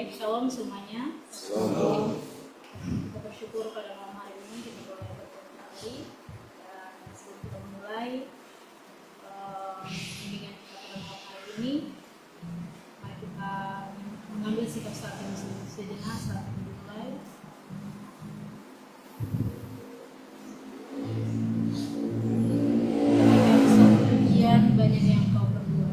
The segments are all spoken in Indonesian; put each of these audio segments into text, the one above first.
Baik, shalom semuanya. Shalom. Kita bersyukur pada malam hari ini kita boleh bertemu kembali. Dan sebelum kita memulai bimbingan kita pada malam hari ini, mari kita mengambil sikap saat yang sejenak saat dimulai. Satu ujian banyak yang kau perbuat.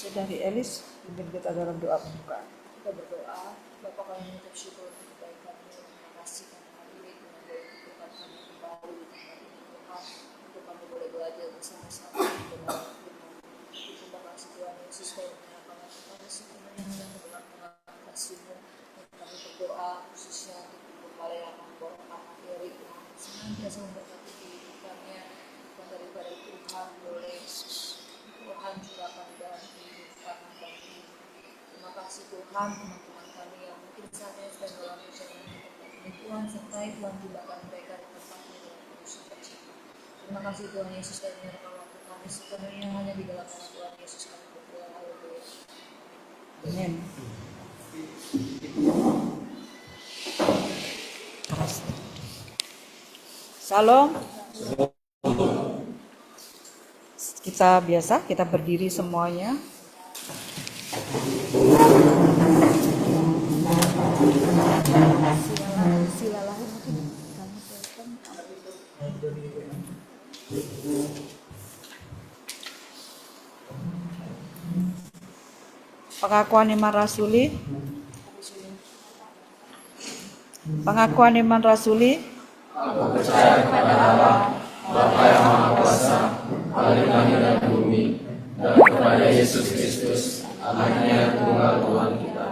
Saudari Elis, pimpin kita dalam doa pembukaan. Kita berdoa. Bapa kami mengucap syukur untuk kebaikan-Mu. Terima kasih karena hari ini Tuhan boleh membuka kami kembali di tempat ini Tuhan, untuk kami boleh belajar bersama-sama dalam firman-Mu. Terima kasih Tuhan Yesus kalau menyerahkan kami sepenuhnya dalam dalam kasih-Mu. Dan kami berdoa khususnya untuk kepala yang akan membawakan materi Tuhan, senantiasa memberkati kehidupannya. Bukan daripada Tuhan boleh Tuhan curahkan dalam kehidupan kami. Terima kasih Tuhan, teman-teman kami yang mungkin saat ini sedang dalam perjalanan di tempat ini Tuhan, sertai Tuhan jumlahkan mereka di tempatnya dalam kudus sukacita. Terima kasih Tuhan Yesus dan menyerahkan waktu kami sepenuhnya hanya di dalam nama Tuhan Yesus kami berdoa. Haleluya. Amin. Salam. Kita berdiri semuanya. Silalah mungkin kami silakan. Pengakuan iman rasuli. Pengakuan iman rasuli. Aku percaya kepada Allah, Bapa yang Maha Kuasa, Bapa langit dan bumi, dan kepada Yesus Kristus, Anaknya yang tunggal Tuhan kita,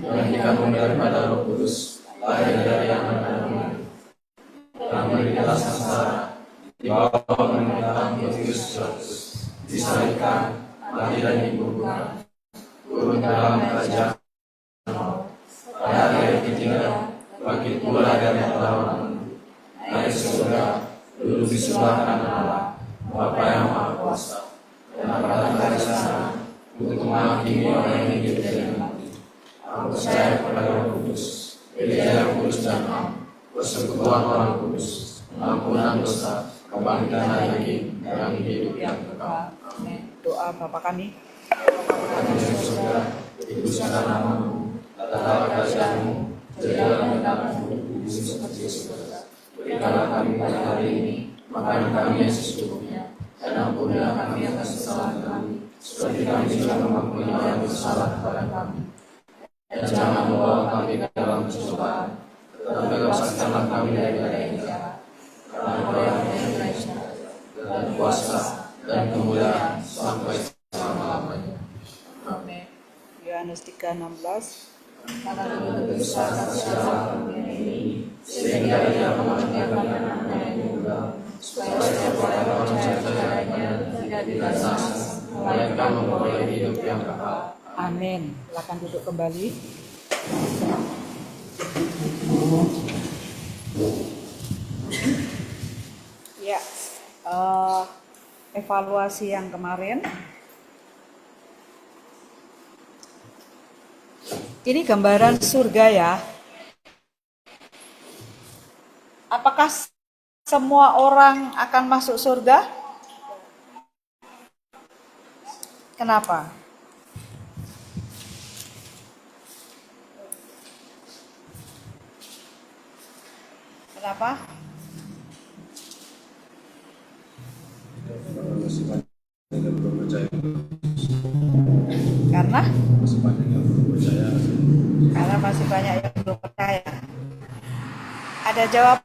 yang dikandung daripada Roh Kudus, lahir dari yang maha, yang menderita sengsara, di bawah pemerintahan Pontius Pilatus, disalibkan, mati dan dikuburkan, turun ke dalam kerajaan Allah, pada hari ketiga, bangkit pula dari antara orang, naik ke surga, duduk di sebelah kanan Allah, Bapa yang Maha Kuasa, dan akan datang ke sana untuk menghakimi orang yang hidup dan mati. Aku percaya kepada Roh Kudus, Gereja yang kudus dan am, persekutuan orang kudus, ampunan dosa, kebangkitan hari dan hidup yang kekal. Amin. Doa Bapa kami. Kami di surga, dikuduskan namamu, datanglah kerajaanmu, jadilah kehendakmu di bumi seperti di surga. Berikanlah kami pada hari ini makanan kami yang sesungguhnya, dan ampunilah kami atas kesalahan kami, seperti kami juga mengampuni orang yang bersalah kepada kami. Dan jangan membawa kami ke dalam pencobaan, tetapi lepaskanlah kami daripada yang jahat. Karena Engkau yang Maha dan kuasa dan kemuliaan sampai selama-lamanya. Amin. Yohanes 3:16. Karena Dia besar segala dunia ini, sehingga Dia mengajarkan anaknya yang tunggal, supaya setiap orang yang percaya kepadanya tidak binasa, melainkan memperoleh hidup yang kekal. Amin. Silakan duduk kembali. Ya, evaluasi yang kemarin. Ini gambaran surga ya. Apakah semua orang akan masuk surga? Kenapa? Kenapa? Karena? Karena masih banyak yang belum percaya. Ada jawab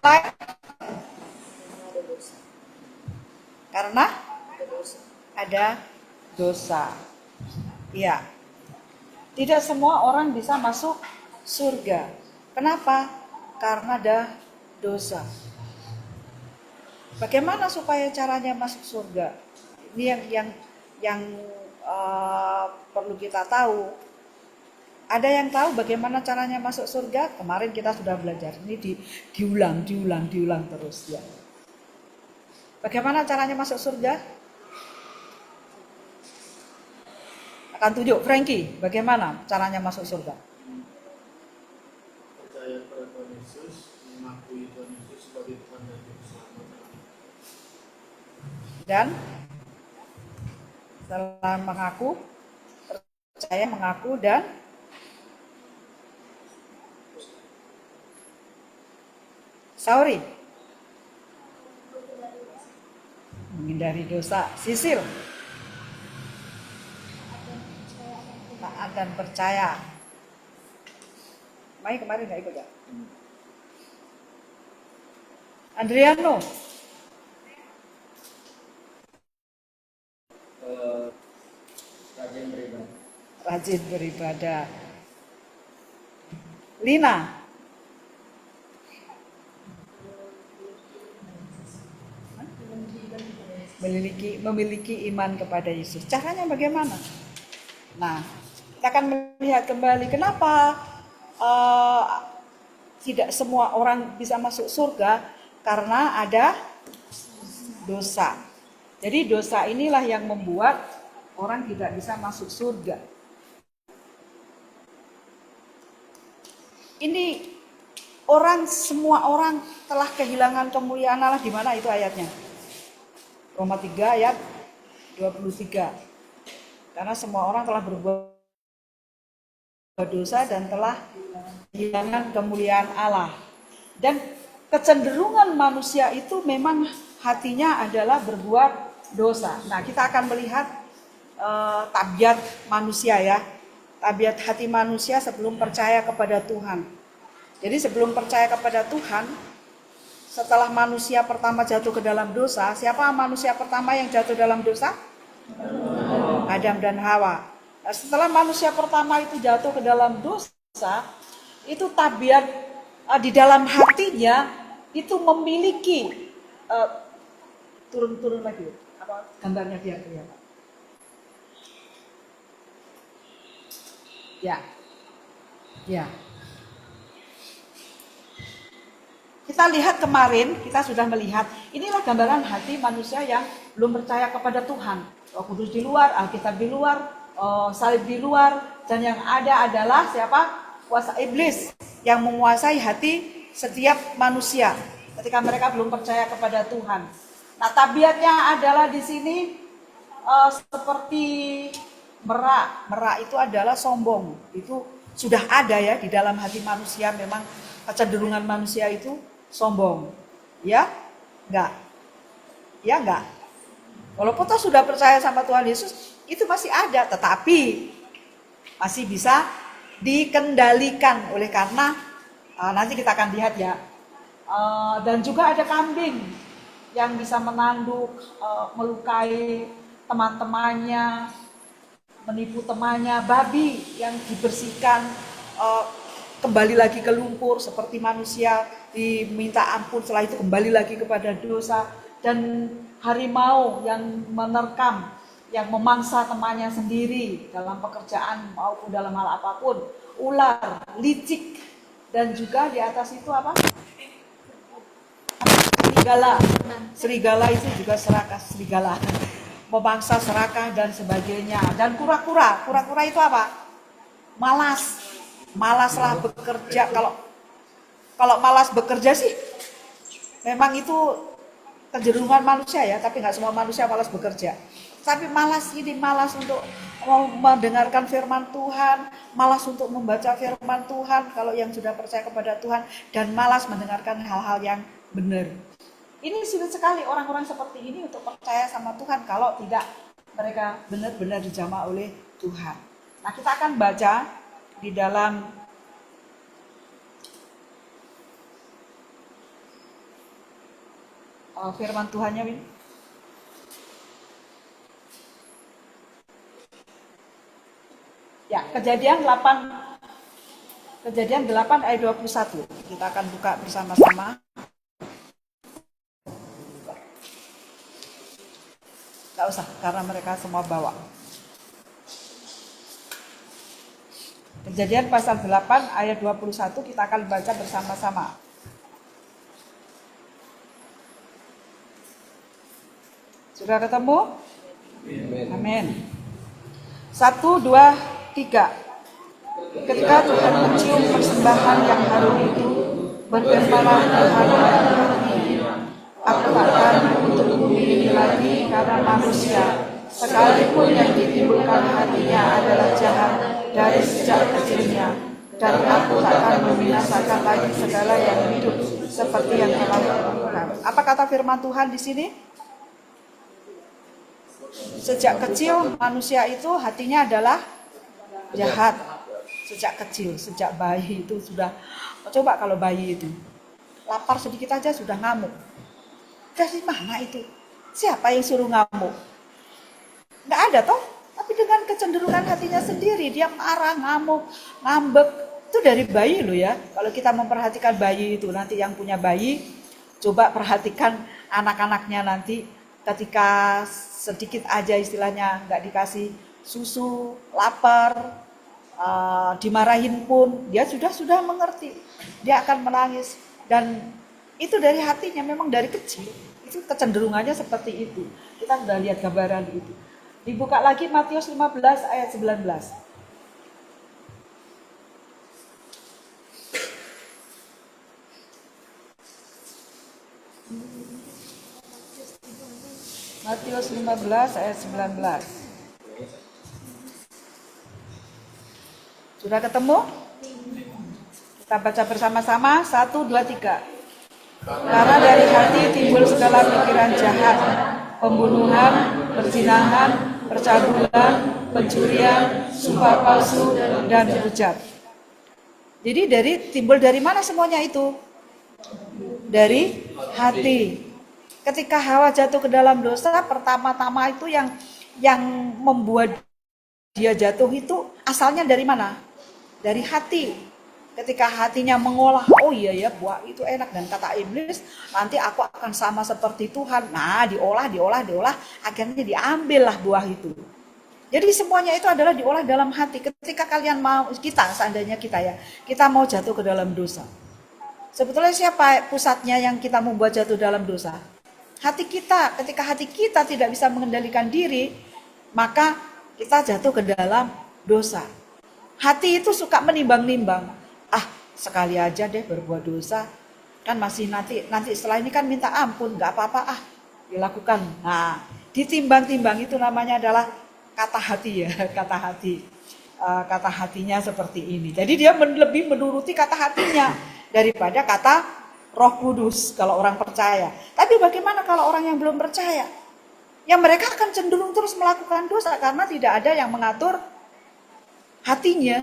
lain? Karena ada dosa. Iya. Tidak semua orang bisa masuk surga. Kenapa? Karena ada dosa. Bagaimana supaya caranya masuk surga? Ini yang perlu kita tahu. Ada yang tahu bagaimana caranya masuk surga? Kemarin kita sudah belajar. Ini diulang terus ya. Bagaimana caranya masuk surga? Akan tunjuk Frankie, bagaimana caranya masuk surga? Percaya kepada Tuhan Yesus, mengakui Tuhan Yesus sebagai Tuhan dan Juru Selamat. Dan setelah percaya, mengaku dan sorry, menghindari dosa. Sisil, dan percaya. Mai kemarin nggak ikut ya? Andriano, Rajin beribadah. rajin beribadah. Lina, memiliki iman kepada Yesus. Caranya bagaimana? Nah, kita akan melihat kembali kenapa tidak semua orang bisa masuk surga, karena ada dosa. Jadi dosa inilah yang membuat orang tidak bisa masuk surga. Ini semua orang telah kehilangan kemuliaan Allah. Di mana itu ayatnya? Roma 3 ayat 23. Karena semua orang telah berbuat dosa dan telah kehilangan kemuliaan Allah. Dan kecenderungan manusia itu memang hatinya adalah berbuat dosa. Nah, kita akan melihat tabiat manusia ya. Tabiat hati manusia sebelum percaya kepada Tuhan. Jadi sebelum percaya kepada Tuhan, setelah manusia pertama jatuh ke dalam dosa, siapa manusia pertama yang jatuh dalam dosa? Adam dan Hawa. Nah, setelah manusia pertama itu jatuh ke dalam dosa, itu tabiat di dalam hatinya itu memiliki turun lagi. Apa gambarnya biar kelihatan? Ya. Kita lihat kemarin, kita sudah melihat, inilah gambaran hati manusia yang belum percaya kepada Tuhan. Roh Kudus di luar, Alkitab di luar, salib di luar, dan yang ada adalah siapa? Kuasa iblis yang menguasai hati setiap manusia ketika mereka belum percaya kepada Tuhan. Nah, tabiatnya adalah di sini seperti merak. Merak itu adalah sombong. Itu sudah ada ya di dalam hati manusia, memang kecenderungan manusia itu sombong. Ya? Enggak. Ya enggak. Walaupun kita sudah percaya sama Tuhan Yesus, itu masih ada, tetapi masih bisa dikendalikan oleh karena nanti kita akan lihat ya. Dan juga ada kambing yang bisa menanduk, melukai teman-temannya, menipu temannya, babi yang dibersihkan kembali lagi ke lumpur seperti manusia diminta ampun, setelah itu kembali lagi kepada dosa, dan harimau yang menerkam, yang memangsa temannya sendiri dalam pekerjaan maupun dalam hal apapun, ular, licik, dan juga di atas itu apa? Serigala itu juga serakah, serigala memangsa serakah dan sebagainya. Dan kura-kura itu apa? Malaslah bekerja. Kalau malas bekerja sih memang itu kecenderungan manusia ya, tapi nggak semua manusia malas bekerja. Tapi malas untuk mendengarkan firman Tuhan, malas untuk membaca firman Tuhan kalau yang sudah percaya kepada Tuhan, dan malas mendengarkan hal-hal yang benar. Ini sulit sekali orang-orang seperti ini untuk percaya sama Tuhan kalau tidak mereka benar-benar dijamah oleh Tuhan. Nah, kita akan baca di dalam firman Tuhannya, Win. Ya, Kejadian 8 ayat 21. Kita akan buka bersama-sama. Gak usah, karena mereka semua bawa. Kejadian pasal 8 ayat 21 kita akan baca bersama-sama. Sudah ketemu? Amin. 1, 2, 3. Ketika Tuhan mencium persembahan yang harum itu, bergembala Tuhan ini, aku takkan untuk bumi ini lagi karena manusia, sekalipun yang ditimbulkan hatinya adalah jahat dari sejak kecilnya, dan aku takkan membinasakan lagi segala yang hidup seperti yang telah dilakukan. Apa kata firman Tuhan di sini? Sejak kecil manusia itu hatinya adalah jahat sejak kecil, sejak bayi itu sudah. Coba kalau bayi itu lapar sedikit aja sudah ngamuk. Dari mana itu? Siapa yang suruh ngamuk? Nggak ada toh. Tapi dengan kecenderungan hatinya sendiri, dia marah, ngamuk, ngambek. Itu dari bayi loh ya. Kalau kita memperhatikan bayi itu, nanti yang punya bayi, coba perhatikan anak-anaknya nanti ketika sedikit aja istilahnya nggak dikasih susu, lapar, dimarahin pun, dia sudah mengerti. Dia akan menangis. Dan itu dari hatinya, memang dari kecil. Itu kecenderungannya seperti itu. Kita sudah lihat gambaran itu. Dibuka lagi Matius 15 ayat 19. Matius 15 ayat 19. Sudah ketemu? Kita baca bersama-sama. 1, 2, 3. Karena dari hati timbul segala pikiran jahat, pembunuhan, perzinahan, percabulan, pencurian, sumpah palsu, dan hujat. Jadi timbul dari mana semuanya itu? Dari hati. Ketika Hawa jatuh ke dalam dosa, pertama-tama itu yang membuat dia jatuh itu asalnya dari mana? Dari hati. Ketika hatinya mengolah, oh iya ya buah itu enak, dan kata iblis, nanti aku akan sama seperti Tuhan. Nah, diolah, akhirnya diambillah buah itu. Jadi semuanya itu adalah diolah dalam hati. Ketika kalian mau, seandainya kita mau jatuh ke dalam dosa. Sebetulnya siapa pusatnya yang kita membuat jatuh dalam dosa? Hati kita. Ketika hati kita tidak bisa mengendalikan diri, maka kita jatuh ke dalam dosa. Hati itu suka menimbang-nimbang. Sekali aja deh berbuat dosa, kan masih nanti setelah ini kan minta ampun, nggak apa-apa dilakukan. Nah, ditimbang-timbang itu namanya adalah kata hati ya, kata hatinya seperti ini. Jadi dia lebih menuruti kata hatinya daripada kata Roh Kudus kalau orang percaya. Tapi bagaimana kalau orang yang belum percaya? Ya mereka akan cenderung terus melakukan dosa karena tidak ada yang mengatur hatinya.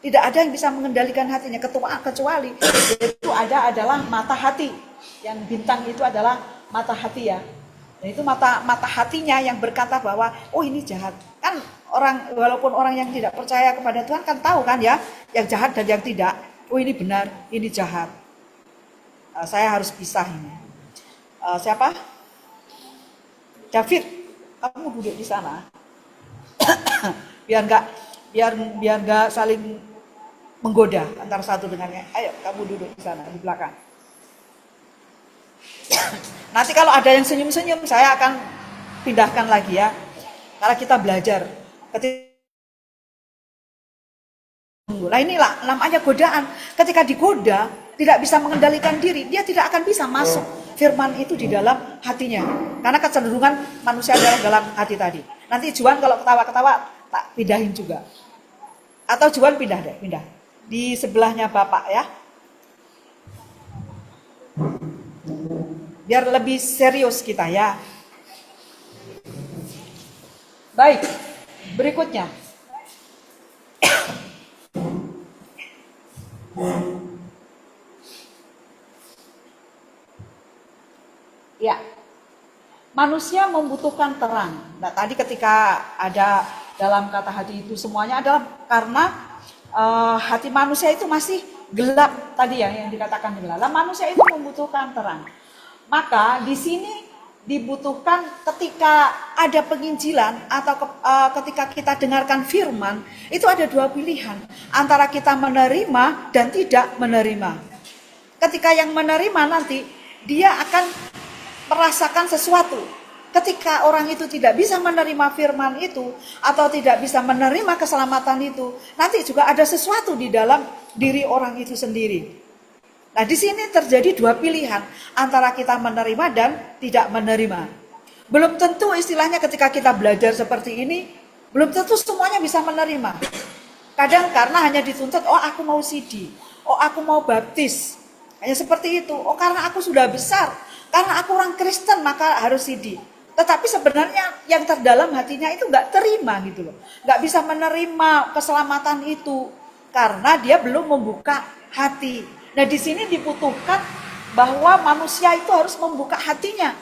Tidak ada yang bisa mengendalikan hatinya kecuali itu adalah mata hati. Yang bintang itu adalah mata hati ya. Dan itu mata hatinya yang berkata bahwa oh ini jahat. Kan walaupun orang yang tidak percaya kepada Tuhan kan tahu kan ya, yang jahat dan yang tidak. Oh ini benar, ini jahat. Saya harus pisah ini. Siapa? David, kamu duduk di sana. biar nggak saling menggoda antara satu dengan yang. Ayo kamu duduk di sana di belakang. Nanti kalau ada yang senyum-senyum saya akan pindahkan lagi ya. Karena kita belajar. Nah inilah namanya godaan. Ketika digoda tidak bisa mengendalikan diri, dia tidak akan bisa masuk firman itu di dalam hatinya. Karena kecenderungan manusia adalah dalam hati tadi. Nanti Juan kalau ketawa-ketawa tak pindahin juga. Atau Juan pindah. Di sebelahnya Bapak ya. Biar lebih serius kita ya. Baik, berikutnya. Ya, manusia membutuhkan terang. Nah, tadi ketika ada dalam kata hati itu semuanya adalah karena hati manusia itu masih gelap tadi ya yang dikatakan gelap. Manusia itu membutuhkan terang. Maka di sini dibutuhkan ketika ada penginjilan atau ketika kita dengarkan firman, itu ada dua pilihan antara kita menerima dan tidak menerima. Ketika yang menerima nanti dia akan merasakan sesuatu. Ketika orang itu tidak bisa menerima firman itu atau tidak bisa menerima keselamatan itu, nanti juga ada sesuatu di dalam diri orang itu sendiri. Nah, di sini terjadi dua pilihan antara kita menerima dan tidak menerima. Belum tentu istilahnya ketika kita belajar seperti ini, belum tentu semuanya bisa menerima. Kadang karena hanya dituntut, oh aku mau CD, oh aku mau baptis. Hanya seperti itu, oh karena aku sudah besar, karena aku orang Kristen maka harus CD. Tetapi sebenarnya yang terdalam hatinya itu nggak terima gitu loh. Nggak bisa menerima keselamatan itu. Karena dia belum membuka hati. Nah di sini dibutuhkan bahwa manusia itu harus membuka hatinya.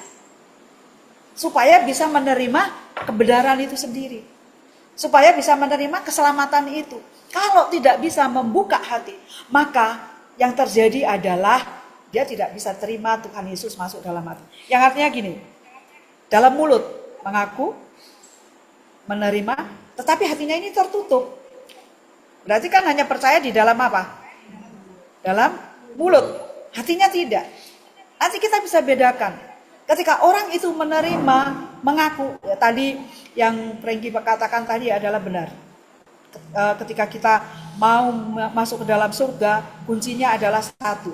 Supaya bisa menerima kebenaran itu sendiri. Supaya bisa menerima keselamatan itu. Kalau tidak bisa membuka hati, maka yang terjadi adalah dia tidak bisa terima Tuhan Yesus masuk dalam hati. Yang artinya gini, dalam mulut mengaku, menerima, tetapi hatinya ini tertutup. Berarti kan hanya percaya di dalam apa? Dalam mulut, hatinya tidak. Nanti kita bisa bedakan. Ketika orang itu menerima, mengaku, ya tadi yang Frankie katakan tadi adalah benar. Ketika kita mau masuk ke dalam surga, kuncinya adalah satu.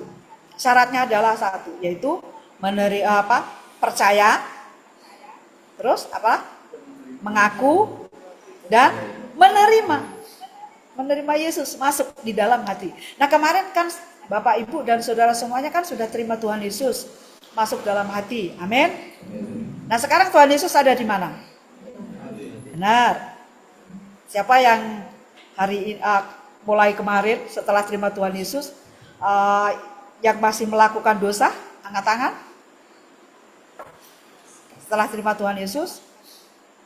Syaratnya adalah satu, yaitu percaya, terus apa? Mengaku dan menerima Yesus masuk di dalam hati. Nah kemarin kan Bapak Ibu dan saudara semuanya kan sudah terima Tuhan Yesus masuk dalam hati. Amin. Nah sekarang Tuhan Yesus ada di mana? Benar. Siapa yang hari ini mulai kemarin setelah terima Tuhan Yesus yang masih melakukan dosa, angkat tangan. Setelah terima Tuhan Yesus,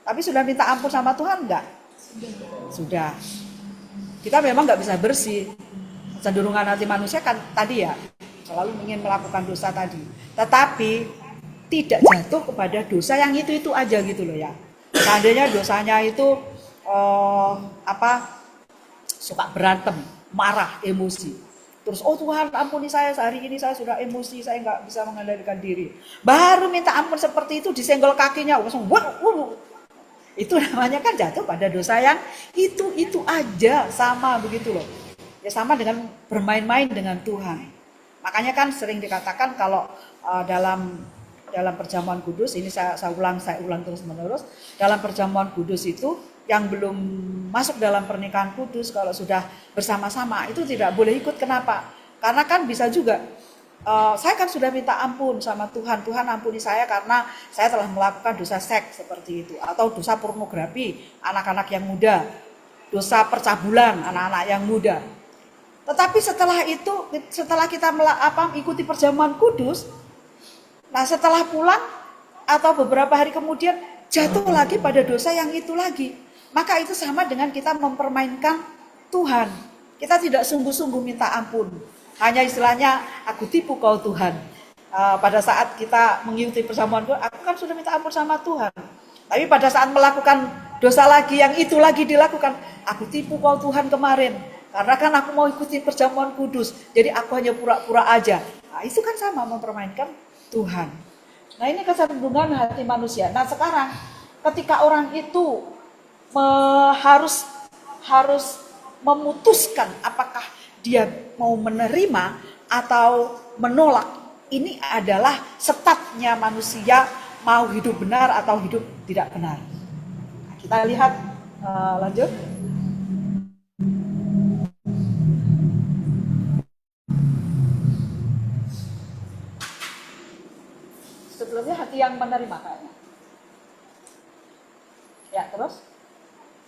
tapi sudah minta ampun sama Tuhan enggak? Sudah. Kita memang nggak bisa bersih. Cenderungan hati manusia kan tadi ya, selalu ingin melakukan dosa tadi. Tetapi tidak jatuh kepada dosa yang itu aja gitu loh ya. Seandainya dosanya itu suka berantem, marah, emosi. Terus, oh Tuhan ampuni saya, sehari ini saya sudah emosi, saya nggak bisa mengendalikan diri. Baru minta ampun seperti itu, disenggol kakinya, langsung itu namanya kan jatuh pada dosa yang itu aja, sama begitu loh. Ya sama dengan bermain-main dengan Tuhan. Makanya kan sering dikatakan kalau dalam perjamuan kudus, ini saya ulang terus menerus, dalam perjamuan kudus itu yang belum masuk dalam pernikahan kudus kalau sudah bersama-sama itu tidak boleh ikut. Kenapa? Karena kan bisa juga saya kan sudah minta ampun sama Tuhan, Tuhan ampuni saya karena saya telah melakukan dosa seks seperti itu, atau dosa pornografi anak-anak yang muda, dosa percabulan anak-anak yang muda. Tetapi setelah kita ikuti perjamuan kudus, nah setelah pulang atau beberapa hari kemudian jatuh lagi pada dosa yang itu lagi. Maka itu sama dengan kita mempermainkan Tuhan. Kita tidak sungguh-sungguh minta ampun. Hanya istilahnya, aku tipu kau Tuhan. Pada saat kita mengikuti perjamuan, aku kan sudah minta ampun sama Tuhan. Tapi pada saat melakukan dosa lagi, yang itu lagi dilakukan, aku tipu kau Tuhan kemarin. Karena kan aku mau ikuti perjamuan kudus. Jadi aku hanya pura-pura aja. Nah, itu kan sama mempermainkan Tuhan. Nah ini kecenderungan hati manusia. Nah sekarang ketika orang itu harus memutuskan apakah dia mau menerima atau menolak, ini adalah setatnya manusia mau hidup benar atau hidup tidak benar. Nah, kita lihat lanjut. Sebelumnya hati yang menerima kayaknya. Ya, terus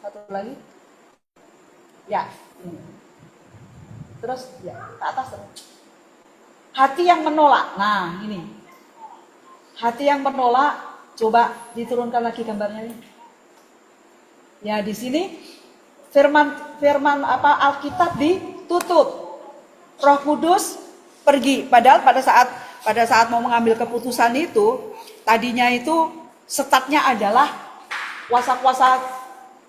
satu lagi. Ya, ini. Terus ya, ke atas terus. Hati yang menolak. Nah, ini. Hati yang menolak, coba diturunkan lagi gambarnya ini. Ya, di sini firman Alkitab ditutup. Roh Kudus pergi. Padahal pada saat mau mengambil keputusan itu, tadinya itu setatnya adalah kuasa-kuasa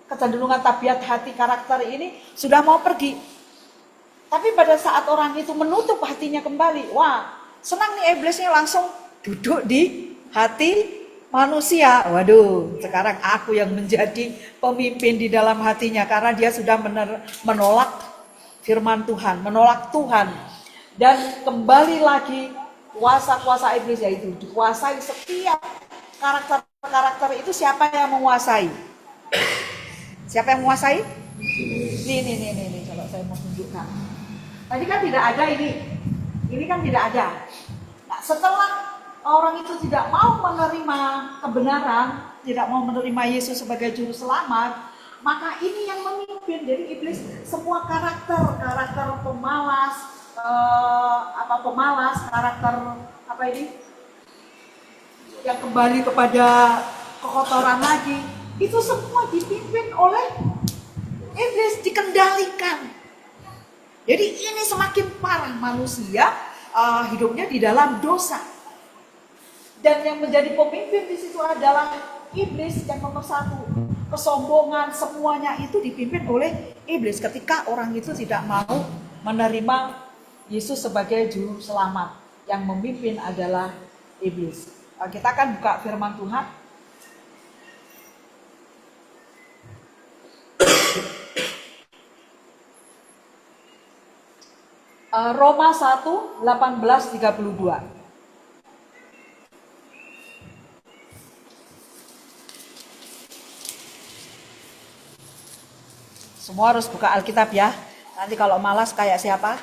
kecenderungan tabiat hati karakter ini sudah mau pergi. Tapi pada saat orang itu menutup hatinya kembali, wah senang nih iblisnya langsung duduk di hati manusia. Waduh, sekarang aku yang menjadi pemimpin di dalam hatinya karena dia sudah menolak firman Tuhan, menolak Tuhan. Dan kembali lagi kuasa-kuasa iblis, yaitu dikuasai setiap karakter itu. Siapa yang menguasai? Siapa yang menguasai? Nih, kalau saya mau tunjukkan. Tadi kan tidak ada ini kan tidak ada. Nah, setelah orang itu tidak mau menerima kebenaran, tidak mau menerima Yesus sebagai juru selamat, maka ini yang memimpin. Jadi iblis semua karakter pemalas, karakter apa ini yang kembali kepada kekotoran lagi, itu semua dipimpin oleh iblis, dikendalikan. Jadi ini semakin parah, manusia hidupnya di dalam dosa. Dan yang menjadi pemimpin di situ adalah iblis yang nomor satu. Kesombongan semuanya itu dipimpin oleh iblis ketika orang itu tidak mau menerima Yesus sebagai juru selamat. Yang memimpin adalah iblis. Kita akan buka firman Tuhan. Roma 1, 18, 32. Semua harus buka Alkitab ya. Nanti kalau malas kayak siapa?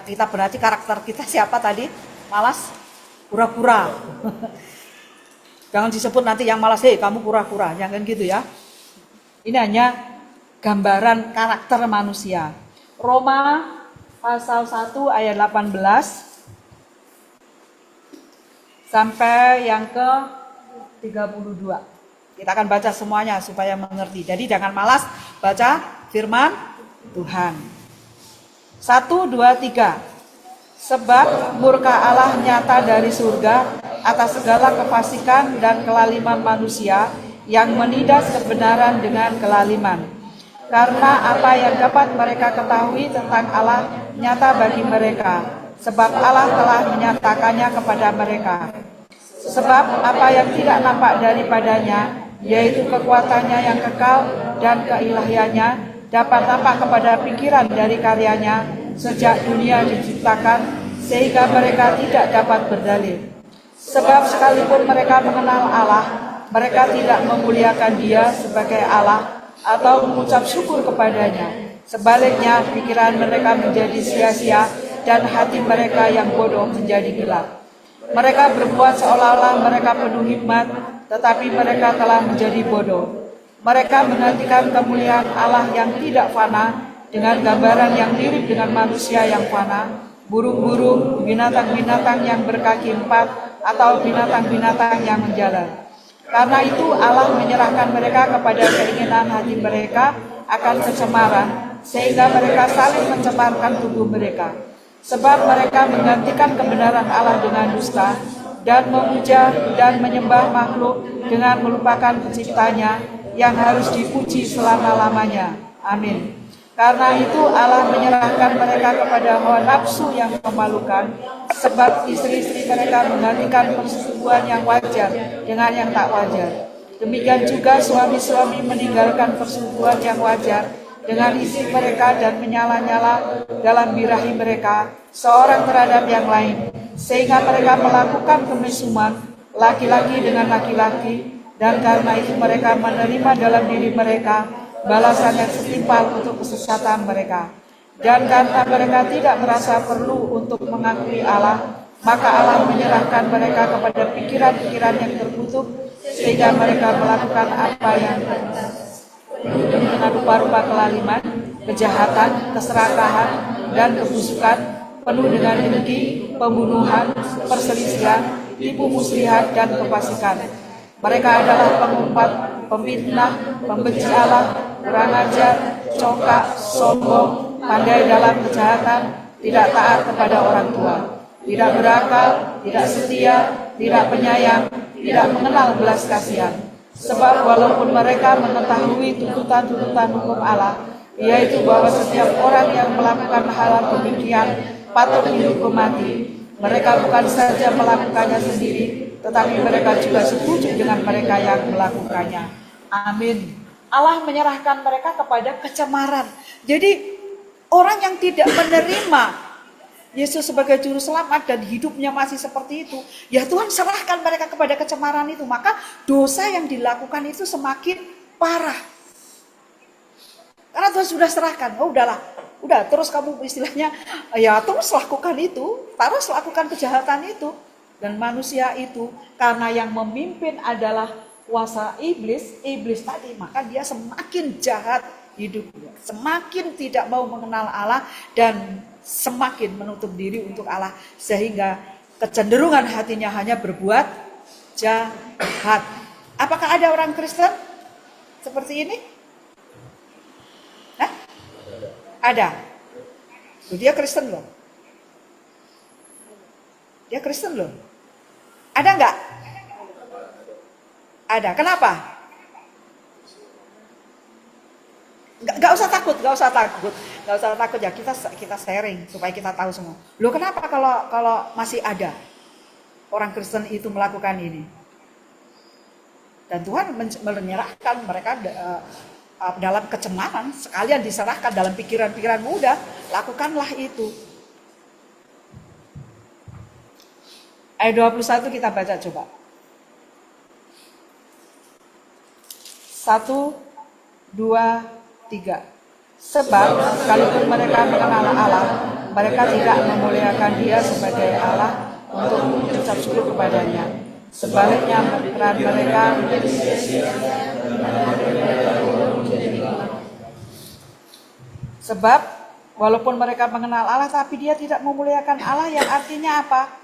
Kita berarti karakter kita siapa tadi? Malas? Pura-pura. Jangan disebut nanti yang malas, hei kamu pura-pura. Jangan gitu ya. Ini hanya gambaran karakter manusia. Roma pasal 1 ayat 18 sampai yang ke 32. Kita akan baca semuanya supaya mengerti. Jadi jangan malas baca firman Tuhan. 1, 2, 3. Sebab murka Allah nyata dari surga atas segala kefasikan dan kelaliman manusia yang menindas kebenaran dengan kelaliman. Karena apa yang dapat mereka ketahui tentang Allah nyata bagi mereka, sebab Allah telah menyatakannya kepada mereka. Sebab apa yang tidak nampak daripadanya, yaitu kekuatannya yang kekal dan keilahiannya, dapat nampak kepada pikiran dari karyanya sejak dunia diciptakan, sehingga mereka tidak dapat berdalil. Sebab sekalipun mereka mengenal Allah, mereka tidak memuliakan Dia sebagai Allah atau mengucap syukur kepadanya. Sebaliknya, pikiran mereka menjadi sia-sia dan hati mereka yang bodoh menjadi gelap. Mereka berbuat seolah-olah mereka penuh hikmat, tetapi mereka telah menjadi bodoh. Mereka menggantikan kemuliaan Allah yang tidak fana dengan gambaran yang mirip dengan manusia yang fana, burung-burung, binatang-binatang yang berkaki 4, atau binatang-binatang yang menjalar. Karena itu Allah menyerahkan mereka kepada keinginan hati mereka akan kecemaran, sehingga mereka saling mencemarkan tubuh mereka. Sebab mereka menggantikan kebenaran Allah dengan dusta, dan memuja dan menyembah makhluk dengan melupakan penciptanya yang harus dipuji selama-lamanya. Amin. Karena itu Allah menyerahkan mereka kepada hawa nafsu yang memalukan, sebab istri-istri mereka menggantikan persetubuhan yang wajar dengan yang tak wajar. Demikian juga suami-suami meninggalkan persetubuhan yang wajar dengan istri mereka dan menyala-nyala dalam birahi mereka seorang terhadap yang lain, sehingga mereka melakukan kemesuman laki-laki dengan laki-laki, dan karena itu mereka menerima dalam diri mereka balasan yang setimpal untuk kesesatan mereka. Dan karena mereka tidak merasa perlu untuk mengakui Allah, maka Allah menyerahkan mereka kepada pikiran-pikiran yang terkutuk, sehingga mereka melakukan apa yang dengan rupa-rupa kelaliman, kejahatan, keserakahan, dan kebusukan, penuh dengan dengki, pembunuhan, perselisihan, tipu muslihat, dan kefasikan. Mereka adalah pengumpat, pemfitnah, pembenci Allah, kurang ajar, congkak, sombong, pandai dalam kejahatan, tidak taat kepada orang tua, tidak berakal, tidak setia, tidak penyayang, tidak mengenal belas kasihan. Sebab walaupun mereka mengetahui tuntutan-tuntutan hukum Allah, yaitu bahwa setiap orang yang melakukan hal demikian patut dihukum mati, mereka bukan saja melakukannya sendiri, tetapi mereka juga setuju dengan mereka yang melakukannya. Amin. Allah menyerahkan mereka kepada kecemaran. Jadi orang yang tidak menerima Yesus sebagai juru selamat dan hidupnya masih seperti itu, ya Tuhan serahkan mereka kepada kecemaran itu, maka dosa yang dilakukan itu semakin parah. Karena Tuhan sudah serahkan, oh udahlah, udah terus kamu istilahnya, ya terus lakukan itu, terus lakukan kejahatan itu, Dan manusia itu karena yang memimpin adalah kuasa iblis tadi, maka dia semakin jahat hidupnya, semakin tidak mau mengenal Allah dan semakin menutup diri untuk Allah, sehingga kecenderungan hatinya hanya berbuat jahat. Apakah ada orang Kristen seperti ini? Hah? Ada. Dia Kristen loh. Dia Kristen loh. Ada nggak? Ada. Kenapa? Nggak usah takut, nggak usah takut ya. Kita sharing supaya kita tahu semua. Loh, kenapa kalau masih ada orang Kristen itu melakukan ini? Dan Tuhan menyerahkan mereka dalam kecemaran, sekalian diserahkan dalam pikiran-pikiran muda, lakukanlah itu. Ayat 21 kita baca coba. 1, 2, 3. Sebab sekalipun mereka mengenal Allah, mereka tidak memuliakan Dia sebagai Allah untuk mengucap syukur kepadanya. Sebaliknya peran mereka sebab walaupun mereka mengenal Allah, tapi dia tidak memuliakan Allah, yang artinya apa?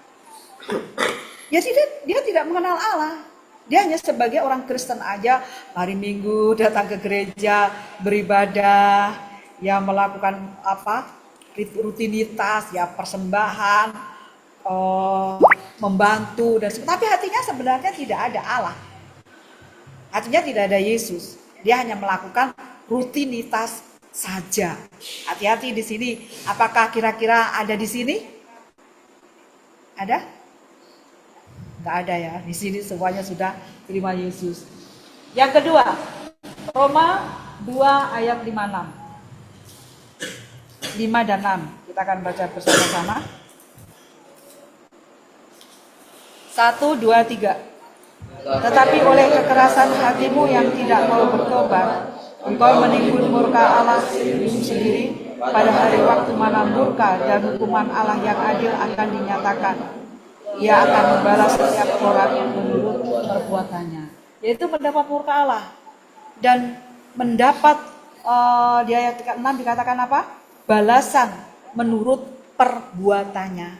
Dia tidak mengenal Allah. Dia hanya sebagai orang Kristen aja, hari Minggu datang ke gereja, beribadah, ya melakukan rutinitas, ya persembahan, membantu dan tapi hatinya sebenarnya tidak ada Allah. Hatinya tidak ada Yesus. Dia hanya melakukan rutinitas saja. Hati-hati di sini. Apakah kira-kira ada di sini? Ada? Enggak ada ya. Di sini semuanya sudah terima Yesus. Yang kedua, Roma 2 ayat 5-6. 5 dan 6. Kita akan baca bersama-sama. 1, 2, 3. Tetapi oleh kekerasan hatimu yang tidak mau bertobat, engkau menimbun murka Allah sendiri pada hari waktu mana murka dan hukuman Allah yang adil akan dinyatakan. Ia akan membalas setiap orang menurut perbuatannya. Yaitu mendapat murka Allah. Dan mendapat di ayat 6 dikatakan apa? Balasan menurut perbuatannya.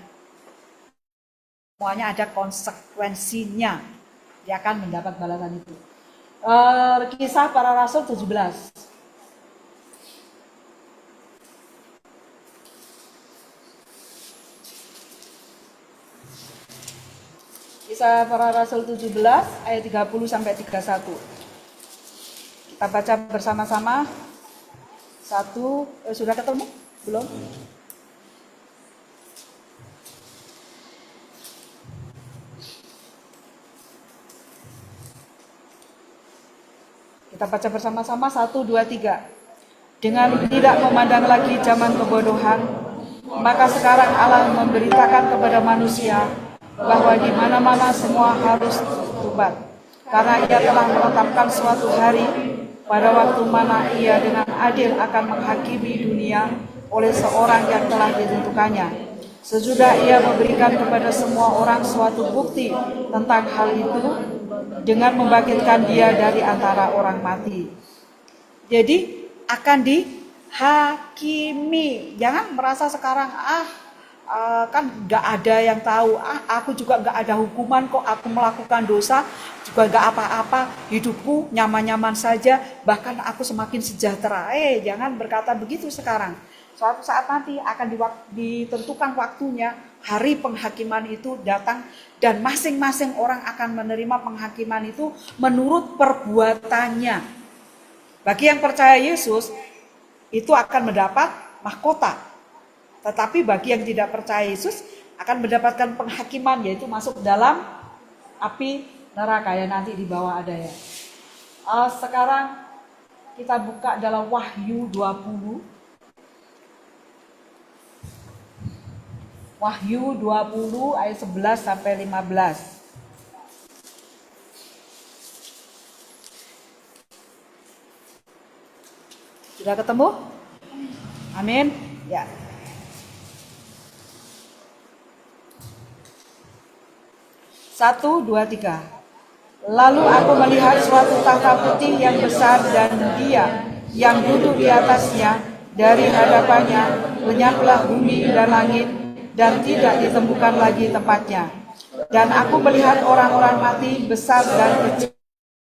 Semuanya ada konsekuensinya. Dia akan mendapat balasan itu. Kisah Para Rasul 17. Kisah Para Rasul 17 ayat 30 sampai 31. Kita baca bersama-sama. Sudah ketemu? Belum? Kita baca bersama-sama 1, 2, 3. Dengan tidak memandang lagi zaman kebodohan, maka sekarang Allah memberitakan kepada manusia bahwa di mana-mana semua harus tobat. Karena Ia telah menetapkan suatu hari pada waktu mana Ia dengan adil akan menghakimi dunia oleh seorang yang telah ditentukannya. Sesudah Ia memberikan kepada semua orang suatu bukti tentang hal itu dengan membangkitkan Dia dari antara orang mati. Jadi akan dihakimi. Jangan merasa sekarang kan nggak ada yang tahu. Aku juga nggak ada hukuman kok. Aku melakukan dosa juga nggak apa-apa. Hidupku nyaman-nyaman saja. Bahkan aku semakin sejahtera. Jangan berkata begitu sekarang. Suatu saat nanti akan ditentukan waktunya, hari penghakiman itu datang dan masing-masing orang akan menerima penghakiman itu menurut perbuatannya. Bagi yang percaya Yesus itu akan mendapat mahkota. Tetapi bagi yang tidak percaya Yesus akan mendapatkan penghakiman, yaitu masuk dalam api neraka yang nanti di bawah ada ya. Sekarang kita buka dalam Wahyu 20. Wahyu 20 ayat 11 sampai 15. Sudah ketemu? Amin. Ya. 1, 2, 3. Lalu aku melihat suatu tahta putih yang besar dan Dia yang duduk di atasnya. Dari hadapannya lenyaplah bumi dan langit, dan tidak ditemukan lagi tempatnya. Dan aku melihat orang-orang mati besar dan kecil,